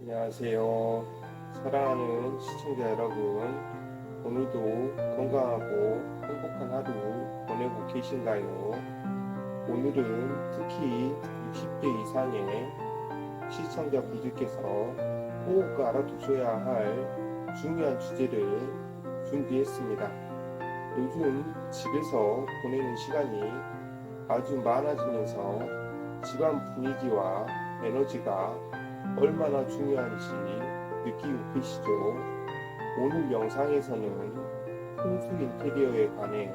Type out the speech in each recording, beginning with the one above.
안녕하세요. 사랑하는 시청자 여러분, 오늘도 건강하고 행복한 하루 보내고 계신가요? 오늘은 특히 60대 이상의 시청자분들께서 꼭 알아두셔야 할 중요한 주제를 준비했습니다. 요즘 집에서 보내는 시간이 아주 많아지면서 집안 분위기와 에너지가 얼마나 중요한지 느끼고 계시죠? 오늘 영상에서는 풍수 인테리어에 관해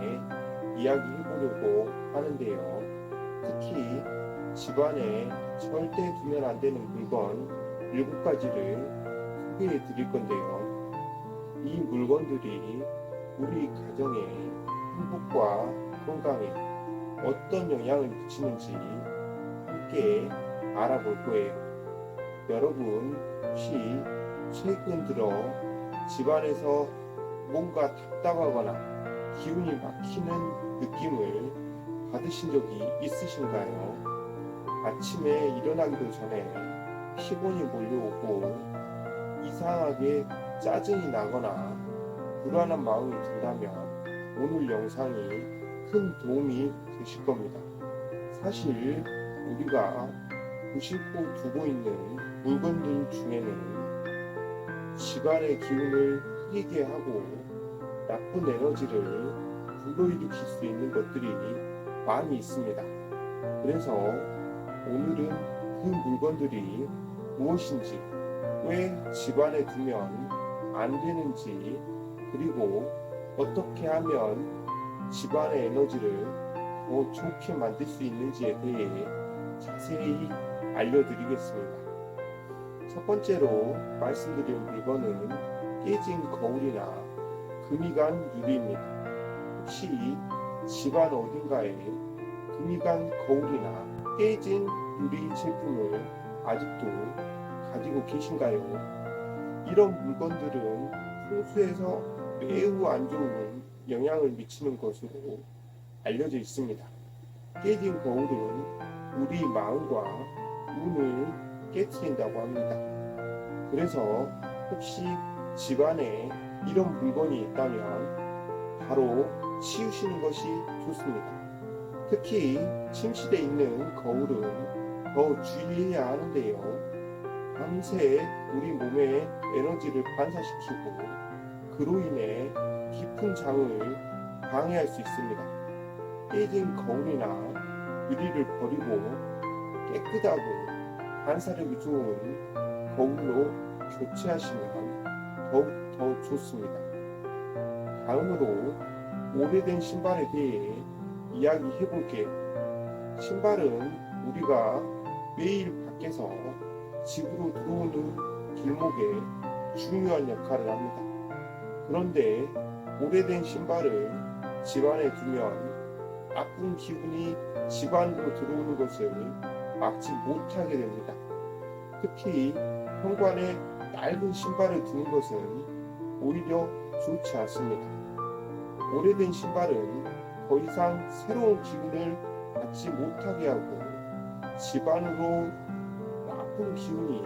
이야기해보려고 하는데요. 특히 집안에 절대 두면 안 되는 물건 7가지를 소개해 드릴 건데요. 이 물건들이 우리 가정의 행복과 건강에 어떤 영향을 미치는지 함께 알아볼 거예요. 여러분 혹시 최근 들어 집안에서 뭔가 답답하거나 기운이 막히는 느낌을 받으신 적이 있으신가요? 아침에 일어나기도 전에 피곤이 몰려오고 이상하게 짜증이 나거나 불안한 마음이 든다면 오늘 영상이 큰 도움이 되실 겁니다. 사실 우리가 무심코 두고 있는 물건들 중에는 집안의 기운을 흐리게 하고 나쁜 에너지를 불러일으킬 수 있는 것들이 많이 있습니다. 그래서 오늘은 그 물건들이 무엇인지, 왜 집안에 두면 안 되는지, 그리고 어떻게 하면 집안의 에너지를 더 좋게 만들 수 있는지에 대해 자세히 알려드리겠습니다. 첫 번째로 말씀드릴 물건은 깨진 거울이나 금이 간 유리입니다. 혹시 집안 어딘가에 금이 간 거울이나 깨진 유리 제품을 아직도 가지고 계신가요? 이런 물건들은 풍수에서 매우 안 좋은 영향을 미치는 것으로 알려져 있습니다. 깨진 거울은 우리 마음과 운을 깨트린다고 합니다. 그래서 혹시 집안에 이런 물건이 있다면 바로 치우시는 것이 좋습니다. 특히 침실에 있는 거울은 더 주의해야 하는데요. 밤새 우리 몸에 에너지를 반사시키고 그로 인해 깊은 잠을 방해할 수 있습니다. 깨진 거울이나 유리를 버리고 깨끗하고 반사력이 좋은 거울로 교체하시면 더욱 더 좋습니다. 다음으로 오래된 신발에 대해 이야기해 볼게요. 신발은 우리가 매일 밖에서 집으로 들어오는 길목에 중요한 역할을 합니다. 그런데 오래된 신발을 집안에 두면 나쁜 기운이 집 안으로 들어오는 것을 막지 못하게 됩니다. 특히 현관에 낡은 신발을 두는 것은 오히려 좋지 않습니다. 오래된 신발은 더 이상 새로운 기운을 받지 못하게 하고 집 안으로 나쁜 기운이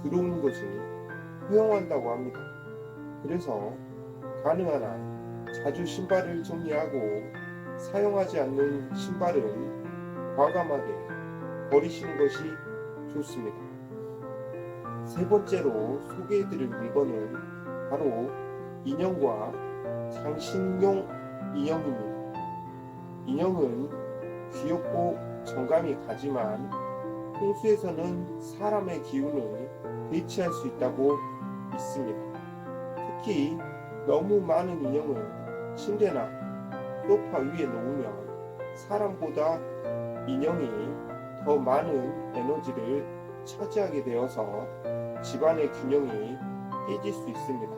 들어오는 것을 허용한다고 합니다. 그래서 가능한 한 자주 신발을 정리하고 사용하지 않는 신발은 과감하게 버리시는 것이 좋습니다. 세 번째로 소개해드릴 물건은 바로 인형과 장식용 인형입니다. 인형은 귀엽고 정감이 가지만 풍수에서는 사람의 기운을 대체할 수 있다고 믿습니다. 특히 너무 많은 인형을 침대나 소파 위에 놓으면 사람보다 인형이 더 많은 에너지를 차지하게 되어서 집안의 균형이 깨질 수 있습니다.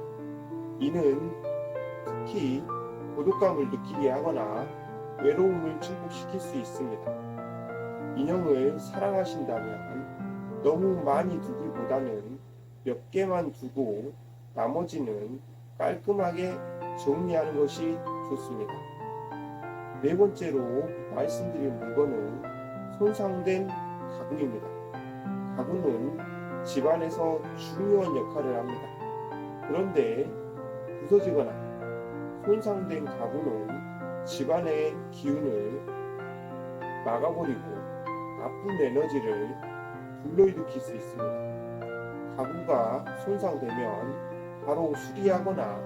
이는 특히 고독감을 느끼게 하거나 외로움을 증폭시킬 수 있습니다. 인형을 사랑하신다면 너무 많이 두기보다는 몇 개만 두고 나머지는 깔끔하게 정리하는 것이 좋습니다. 네 번째로 말씀드릴 물건은 손상된 가구입니다. 가구는 집안에서 중요한 역할을 합니다. 그런데 부서지거나 손상된 가구는 집안의 기운을 막아버리고 나쁜 에너지를 불러일으킬 수 있습니다. 가구가 손상되면 바로 수리하거나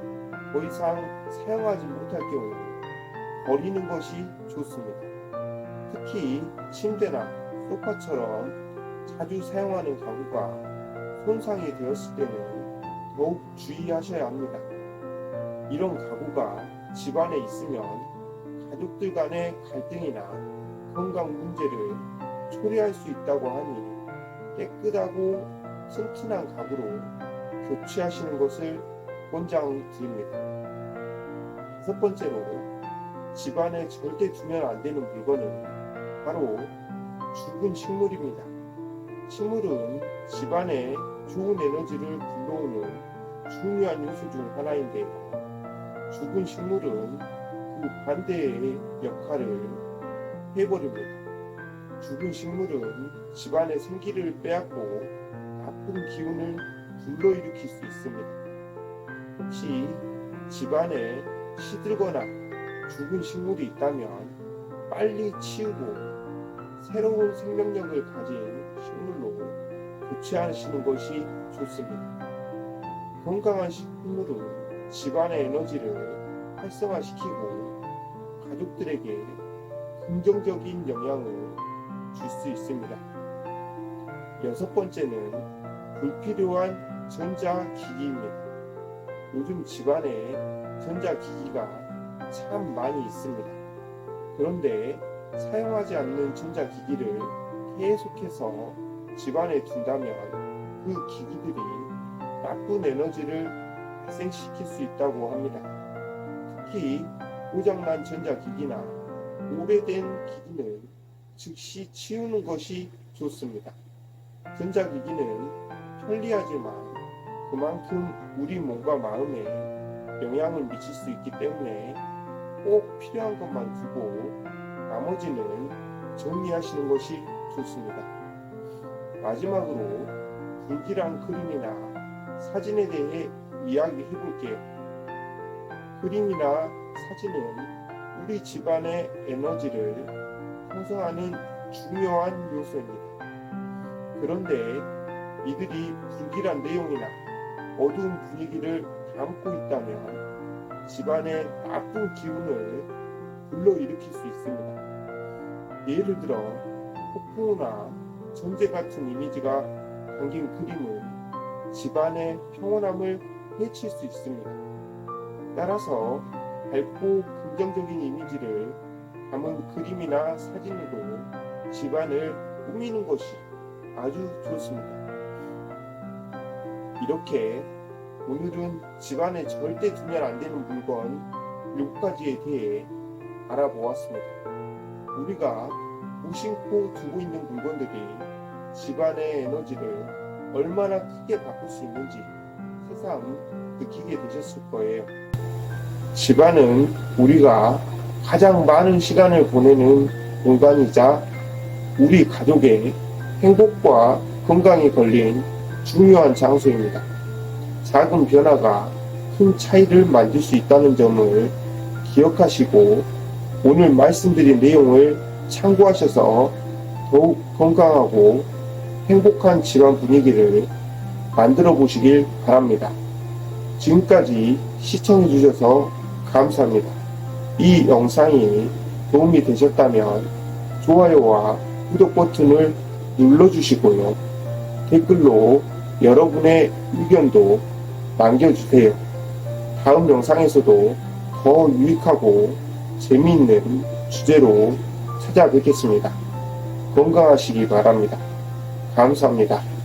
더 이상 사용하지 못할 경우 버리는 것이 좋습니다. 특히 침대나 소파처럼 자주 사용하는 가구가 손상이 되었을 때는 더욱 주의하셔야 합니다. 이런 가구가 집안에 있으면 가족들 간의 갈등이나 건강 문제를 초래할 수 있다고 하니 깨끗하고 튼튼한 가구로 교체하시는 것을 권장드립니다. 5번째로 집안에 절대 두면 안 되는 물건은 바로 죽은 식물입니다. 식물은 집안에 좋은 에너지를 불러오는 중요한 요소 중 하나인데요. 죽은 식물은 그 반대의 역할을 해버립니다. 죽은 식물은 집안의 생기를 빼앗고 나쁜 기운을 불러일으킬 수 있습니다. 혹시 집안에 시들거나 죽은 식물이 있다면 빨리 치우고 새로운 생명력을 가진 식물로 교체하시는 것이 좋습니다. 건강한 식물은 집안의 에너지를 활성화시키고 가족들에게 긍정적인 영향을 줄 수 있습니다. 6번째는 불필요한 전자기기입니다. 요즘 집안에 전자기기가 참 많이 있습니다. 그런데 사용하지 않는 전자기기를 계속해서 집안에 둔다면 그 기기들이 나쁜 에너지를 발생시킬 수 있다고 합니다. 특히 고장난 전자기기나 오래된 기기는 즉시 치우는 것이 좋습니다. 전자기기는 편리하지만 그만큼 우리 몸과 마음에 영향을 미칠 수 있기 때문에 꼭 필요한 것만 두고 나머지는 정리하시는 것이 좋습니다. 마지막으로 불길한 그림이나 사진에 대해 이야기해 볼게요. 그림이나 사진은 우리 집안의 에너지를 형성하는 중요한 요소입니다. 그런데 이들이 불길한 내용이나 어두운 분위기를 담고 있다면 집안의 나쁜 기운을 불러일으킬 수 있습니다. 예를 들어 폭풍우나 전쟁 같은 이미지가 담긴 그림은 집안의 평온함을 해칠 수 있습니다. 따라서 밝고 긍정적인 이미지를 담은 그림이나 사진으로 집안을 꾸미는 것이 아주 좋습니다. 이렇게 오늘은 집안에 절대 두면 안 되는 물건 6가지에 대해 알아보았습니다. 우리가 무심코 두고 있는 물건들이 집안의 에너지를 얼마나 크게 바꿀 수 있는지 새삼 느끼게 되셨을 거예요. 집안은 우리가 가장 많은 시간을 보내는 공간이자 우리 가족의 행복과 건강이 걸린 중요한 장소입니다. 작은 변화가 큰 차이를 만들 수 있다는 점을 기억하시고 오늘 말씀드린 내용을 참고하셔서 더욱 건강하고 행복한 집안 분위기를 만들어 보시길 바랍니다. 지금까지 시청해 주셔서 감사합니다. 이 영상이 도움이 되셨다면 좋아요와 구독 버튼을 눌러주시고요. 댓글로 여러분의 의견도 남겨주세요. 다음 영상에서도 더 유익하고 재미있는 주제로 찾아뵙겠습니다. 건강하시기 바랍니다. 감사합니다.